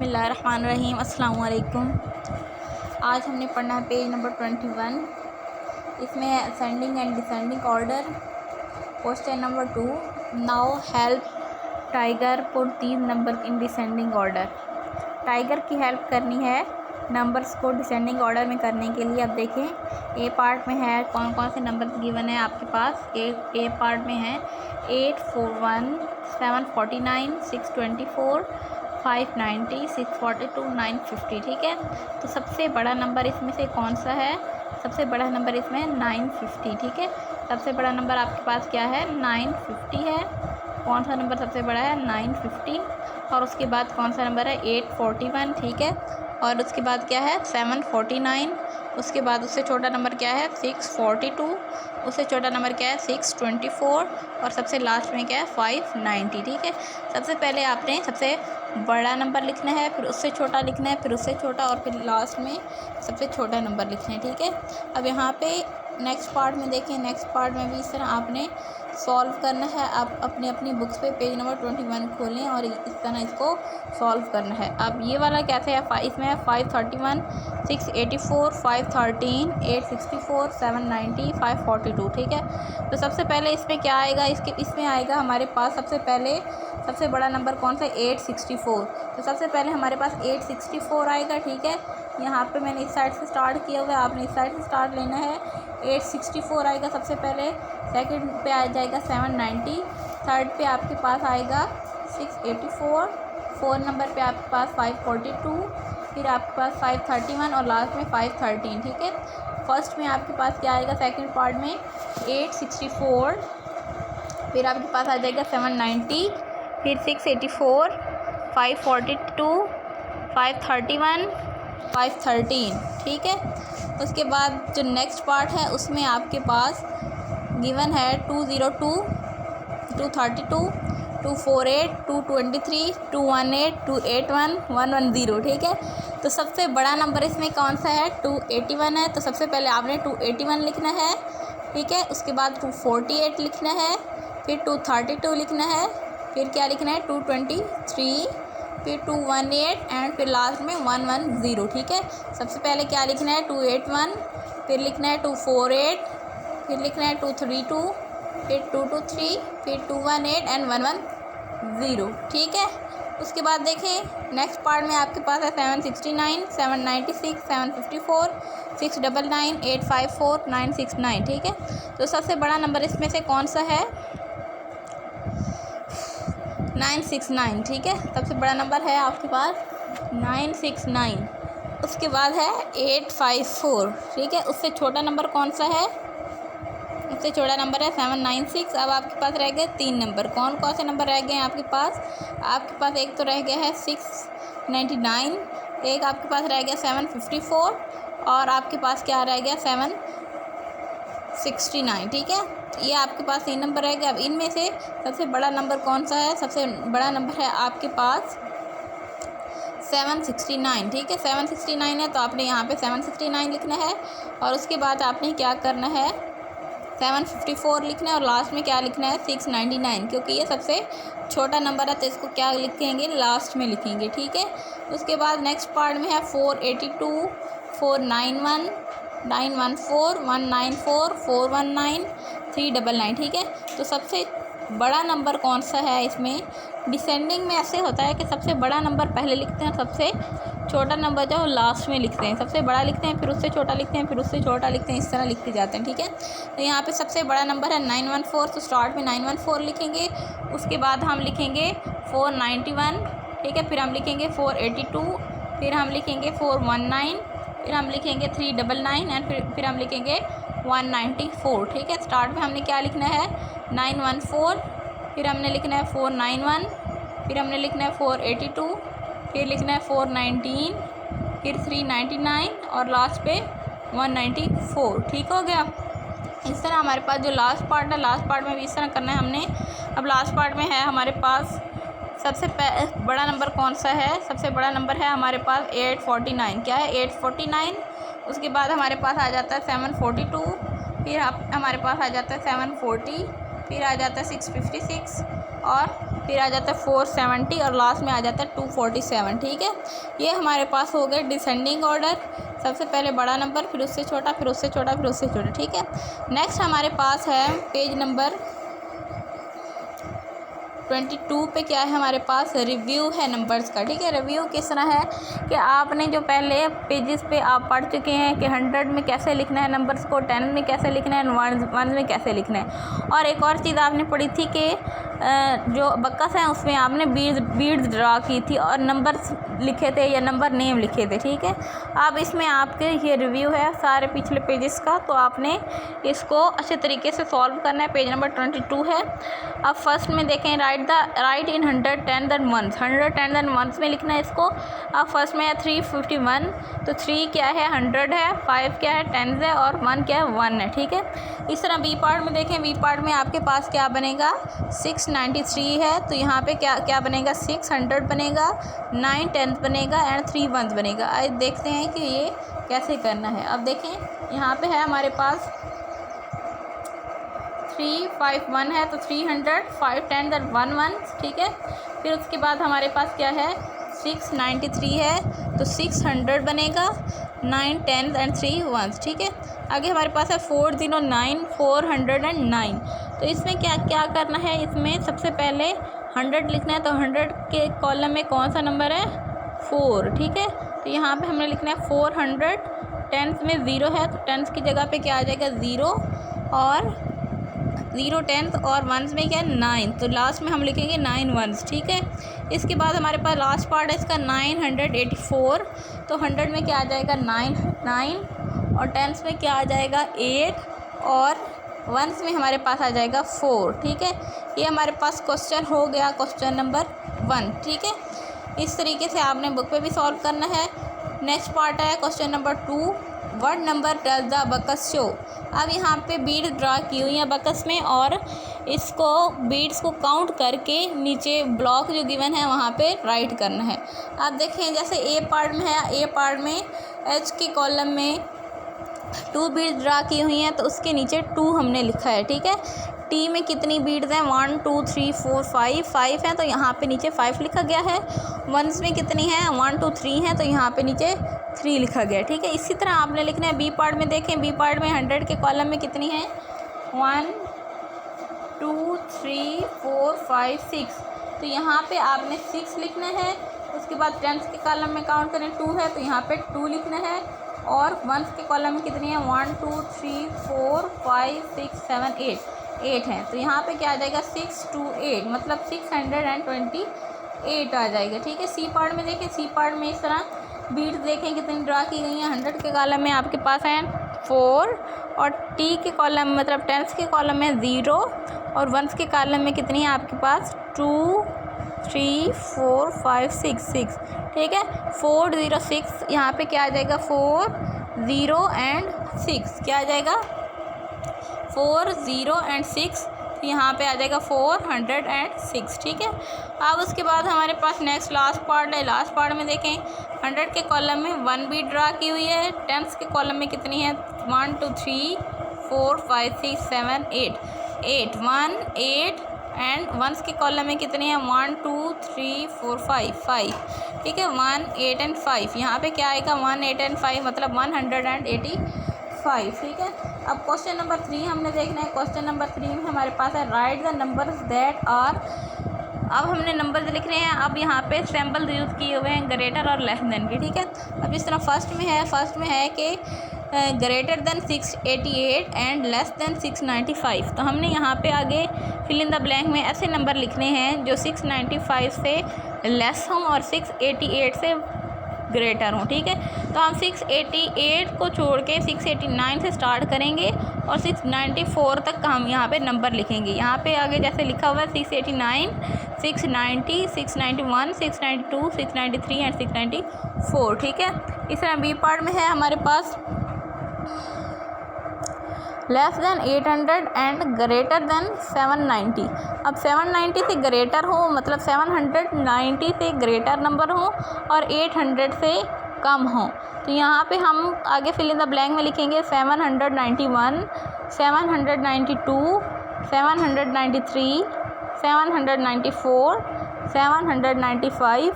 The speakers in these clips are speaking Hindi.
बिस्मिल्लाहिर्रहमानिर्रहीम। अस्सलाम वालेकुम। आज हमने पढ़ना है पेज नंबर 21। इसमें ascending and descending order. Question number 2, now help tiger put these number in descending order. Tiger की हेल्प करनी है नंबर्स को डिसेंडिंग ऑर्डर में करने के लिए। अब देखें ए पार्ट में है कौन कौन से नंबर गिवन है आपके पास। ए पार्ट में है 841, 749, 624, 590, 642, 950। ठीक है, तो सबसे बड़ा नंबर इसमें से कौन सा है? सबसे बड़ा नंबर इसमें 950। ठीक है, सबसे बड़ा नंबर आपके पास क्या है? 950 है। कौन सा नंबर सबसे बड़ा है? 950। और उसके बाद कौन सा नंबर है? 841। ठीक है, और उसके बाद क्या है? 749। उसके बाद उससे छोटा नंबर क्या है? 642। उससे छोटा नंबर क्या है? 624। और सबसे लास्ट में क्या है? 590। ठीक है, सबसे पहले आपने सबसे बड़ा नंबर लिखना है, फिर उससे छोटा लिखना है, फिर उससे छोटा, और फिर लास्ट में सबसे छोटा नंबर लिखना है। ठीक है, अब यहाँ पे नेक्स्ट पार्ट में देखें। नेक्स्ट पार्ट में भी इस तरह आपने सॉल्व करना है। आप अपनी अपनी बुक्स पे पेज नंबर 21 खोलें और इस तरह इसको सॉल्व करना है। अब ये वाला कैसे है? इसमें है 531, 684, 513, 864, 790, 542। ठीक है, तो सबसे पहले इसमें क्या आएगा? इसमें आएगा हमारे पास सबसे बड़ा नंबर कौन सा? 864। तो सबसे पहले हमारे पास 864 आएगा। ठीक है, यहाँ पे मैंने इस साइड से स्टार्ट किया हुआ है, आपने इस साइड से स्टार्ट लेना है। 864 आएगा सबसे पहले। सेकंड पे आ जाएगा 790। थर्ड पे आपके पास आएगा 684। फोर्थ नंबर पे आपके पास 542। फिर आपके पास 531 और लास्ट में 513। ठीक है, फर्स्ट में आपके पास क्या आएगा? सेकंड पार्ट में 864। फिर आपके पास आ जाएगा 790, फिर 684, 542, 531, 513। ठीक है, उसके बाद जो नेक्स्ट पार्ट है उसमें आपके पास गिवन है 202, 232, 248, 223, 218, 281, 110। ठीक है, तो सबसे बड़ा नंबर इसमें कौन सा है? 281 है। तो सबसे पहले आपने 281 लिखना है। ठीक है, उसके बाद 248 लिखना है, फिर 232 लिखना है, फिर क्या लिखना है? 223, फिर 218 एंड फिर लास्ट में 110। ठीक है, सबसे पहले क्या लिखना है? 281, फिर लिखना है 248, फिर लिखना है 232, फिर 223, फिर 218 एंड 110। ठीक है, उसके बाद देखें नेक्स्ट पार्ट में आपके पास है 769, 796, 754, 699, 854, 969। ठीक है, तो सबसे बड़ा नंबर इसमें से कौन सा है? 969। ठीक है, सबसे बड़ा नंबर है आपके पास 969। उसके बाद है 854। ठीक है, उससे छोटा नंबर कौन सा है? उससे छोटा नंबर है 796। अब आपके पास रह गए 3 नंबर। कौन कौन से नंबर रह गए हैं आपके पास? आपके पास एक तो रह गया है 699, एक आपके पास रह गया 754, और आपके पास क्या रह गया? 769। ठीक है, ये आपके पास 3 नंबर रह गए। अब इनमें से सबसे बड़ा नंबर कौन सा है? सबसे बड़ा नंबर है आपके पास 769। ठीक है, 769 है, तो आपने यहाँ पे 769 लिखना है। और उसके बाद आपने क्या करना है? 754 लिखना है, और लास्ट में क्या लिखना है? 699, क्योंकि ये सबसे छोटा नंबर है तो इसको क्या लिखेंगे? लास्ट में लिखेंगे। ठीक है, उसके बाद नेक्स्ट पार्ट में है 482, 491, 914, 194, 419, 399। ठीक है, तो सबसे बड़ा नंबर कौन सा है इसमें? डिसेंडिंग में ऐसे होता है कि सबसे बड़ा नंबर पहले लिखते हैं, सबसे छोटा नंबर जो लास्ट में लिखते हैं। सबसे बड़ा लिखते हैं, फिर उससे छोटा लिखते हैं, फिर उससे छोटा लिखते हैं, इस तरह लिखते जाते हैं। ठीक है, तो यहाँ पे सबसे बड़ा नंबर है 914, तो स्टार्ट में 914 लिखेंगे। उसके बाद हम लिखेंगे 491। ठीक है, फिर हम लिखेंगे 482, फिर हम लिखेंगे 419, फिर हम लिखेंगे 399 एंड फिर हम लिखेंगे 194। ठीक है, स्टार्ट में हमने क्या लिखना है? 914, फिर हमने लिखना है 491, फिर हमने लिखना है 482, फिर लिखना है 419, फिर 399 और लास्ट पे 194। ठीक हो गया। इस तरह हमारे पास जो लास्ट पार्ट है, लास्ट पार्ट में भी इस तरह करना है हमने। अब लास्ट पार्ट में है हमारे पास सबसे बड़ा नंबर कौन सा है? सबसे बड़ा नंबर है हमारे पास 849। क्या है? 849। उसके बाद हमारे पास आ जाता है 742, फिर हमारे पास आ जाता है 740, फिर आ जाता है 656 और फिर आ जाता है 470 और लास्ट में आ जाता है 247। ठीक है, ये हमारे पास हो गए डिसेंडिंग ऑर्डर। सबसे पहले बड़ा नंबर, फिर उससे छोटा, फिर उससे छोटा, फिर उससे छोटा। ठीक है, नेक्स्ट हमारे पास है पेज नंबर 22 पे क्या है हमारे पास, रिव्यू है नंबर्स का। ठीक है, रिव्यू किस तरह है कि आपने जो पहले पेजेस पे आप पढ़ चुके हैं कि 100 में कैसे लिखना है नंबर्स को, 10 में कैसे लिखना है, वन में कैसे लिखना है। और एक और चीज़ आपने पढ़ी थी कि जो बक्कस हैं उसमें आपने बीड्स ड्रा की थी और नंबर्स लिखे थे या नंबर नेम लिखे थे। ठीक है, अब इसमें आपके ये रिव्यू है सारे पिछले पेजेस का, तो आपने इसको अच्छे तरीके से सॉल्व करना है। पेज नंबर 22 है। अब फर्स्ट में देखें, राइट इन 100 10 देन वंस, 100 10 देन वंस में लिखना है इसको। अब फर्स्ट में है 351, तो 3 क्या है 100 है, 5 क्या है 10 है और 1 क्या है 1 है। ठीक है, इस तरह बी पार्ट में देखें, बी पार्ट में आपके पास क्या बनेगा 693 है, तो यहाँ पे क्या क्या बनेगा 600 बनेगा, 9 10 बनेगा एंड 3 1 बनेगा। आज देखते हैं कि ये कैसे करना है। अब देखें यहाँ पे है हमारे पास 351 है, तो 300, 5 10 देन 1 1। ठीक है, फिर उसके बाद हमारे पास क्या है 693 है, तो 600 बनेगा, 9 10 एंड 3 1। ठीक है, आगे हमारे पास है 409 409, तो इसमें क्या क्या करना है, इसमें सबसे पहले 100 लिखना है, तो 100 के कॉलम में कौन सा नंबर है 4। ठीक है, तो यहाँ पे हमने लिखना है 400, टेंथ में 0 है, तो टेंथ की जगह पे क्या आ जाएगा 0 और 0 टेंथ और वंस में क्या है 9, तो लास्ट में हम लिखेंगे 9 वंस। ठीक है, इसके बाद हमारे पास लास्ट पार्ट है इसका 984, तो 100 में क्या आ जाएगा 9 और टेंथ में क्या आ जाएगा 8 और वंस में हमारे पास आ जाएगा 4। ठीक है, ये हमारे पास क्वेश्चन हो गया, क्वेश्चन नंबर 1। ठीक है, इस तरीके से आपने बुक पे भी सॉल्व करना है। नेक्स्ट पार्ट है question number 2, what number does the box show. अब यहाँ पे बीड ड्रा की हुई है बकस में और इसको बीड्स को काउंट करके नीचे ब्लॉक जो गिवन है वहाँ पे राइट करना है। आप देखें जैसे ए पार्ट में है, ए पार्ट में एच के कॉलम में 2 बीड्स ड्रा की हुई हैं, तो उसके नीचे 2 हमने लिखा है। ठीक है, टी में कितनी बीड्स हैं 1 2 3 4 5 हैं, तो यहाँ पे नीचे 5 लिखा गया है। वंस में कितनी है 1 2 3 हैं, तो यहाँ पे नीचे 3 लिखा गया है। ठीक है, इसी तरह आपने लिखना है बी पार्ट में। देखें बी पार्ट में 100 के कॉलम में कितनी है 1 2 3 4 5 6, तो यहाँ पे आपने 6 लिखना है। उसके बाद टेंथ के कॉलम में काउंट करें 2 है, तो यहाँ पे 2 लिखना है। और वंस के कॉलम में कितनी है 1 2 3 4 5 6 7 8 हैं, तो यहाँ पे क्या आ जाएगा 6 2 8, मतलब 628 आ जाएगा। ठीक है, सी पार्ट में देखें, सी पार्ट में इस तरह बीड्स देखें कितनी ड्रा की गई हैं। 100 के कॉलम में आपके पास हैं 4 और टी के कॉलम मतलब टेंथ के कॉलम में 0 और वंस के कॉलम में कितनी है आपके पास 2 3 4 5 6। ठीक है, 4 0 6, यहाँ पे क्या आ जाएगा 4 0 एंड 6, क्या आ जाएगा 4 0 एंड 6, तो यहाँ पे आ जाएगा 406। ठीक है, अब उसके बाद हमारे पास नेक्स्ट लास्ट पार्ट है। लास्ट पार्ट में देखें 100 के कॉलम में 1 बीट ड्रा की हुई है, टेंथ के कॉलम में कितनी है 1 2 3 4 5 6 7 8 1 8 एंड वंस के कॉलम में कितनी है 1 2 3 4 5। ठीक है, 1 8 एंड 5, यहाँ पे क्या आएगा 1 8 एंड 5, मतलब 185। ठीक है, अब क्वेश्चन नंबर 3 हमने देखना है। क्वेश्चन नंबर 3 में हमारे पास है right the numbers that are. अब हमने नंबर्स लिख रहे हैं। अब यहाँ पे सैम्पल यूज़ किए हुए हैं ग्रेटर और लेस देन के। ठीक है, अब इस तरह फर्स्ट में है कि greater than 688 and less than 695, तो हमने यहाँ पे आगे फिल इन द ब्लैंक में ऐसे नंबर लिखने हैं जो 695 से लेस हों और 688 से ग्रेटर हों। ठीक है, तो हम 688 को छोड़ के 689 से स्टार्ट करेंगे और 694 तक का हम यहाँ पे नंबर लिखेंगे। यहाँ पे आगे जैसे लिखा हुआ है 689 690 691 692 693 एंड 694। ठीक है, इस तरह बी पार्ट में है हमारे पास less than 800 and greater than 790। अब 790 से ग्रेटर हो मतलब 790 से ग्रेटर नंबर हो और 800 से कम हो, तो यहाँ पे हम आगे फिल इन द ब्लैंक में लिखेंगे 791 792 793 794, 795,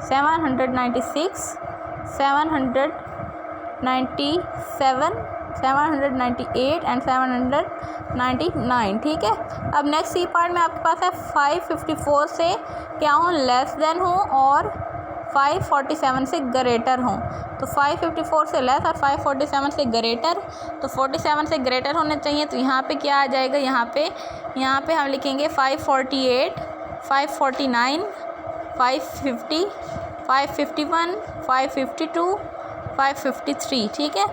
796, 797, 798 एंड 799। ठीक है। अब नेक्स्ट सी पार्ट में आपके पास है 554 से क्या हूँ, लेस देन हूँ, और 547 से ग्रेटर हूँ। तो 554 से लेस और 547 से ग्रेटर, तो 47 से ग्रेटर होने चाहिए। तो यहाँ पे क्या आ जाएगा, यहाँ पे हम लिखेंगे 548, 549, 550, 551, 552, 553। ठीक है।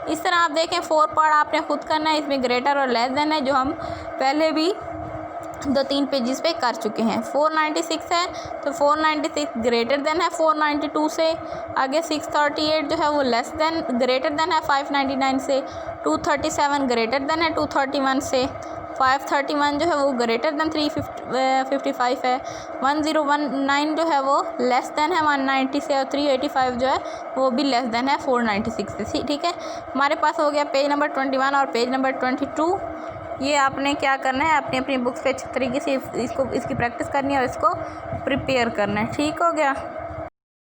इस तरह आप देखें 4 पार्ट आपने खुद करना है, इसमें ग्रेटर और लेस देन है जो हम पहले भी 2-3 पेजेस पे कर चुके हैं। 496 है तो 496 ग्रेटर देन है 492 से। आगे 638 जो है वो लेस देन ग्रेटर देन है 599 से। 237 ग्रेटर देन है 231 से। 531 जो है वो ग्रेटर देन 355 है। 1019 जो है वो लेस देन है 190 से, और 385 जो है वो भी लेस देन है 496 से। ठीक है। हमारे पास हो गया पेज नंबर 21 और पेज नंबर 22। ये आपने क्या करना है, अपनी अपनी बुक्स पे अच्छी तरीके से इसकी प्रैक्टिस करनी है और इसको प्रिपेयर करना है। ठीक हो गया।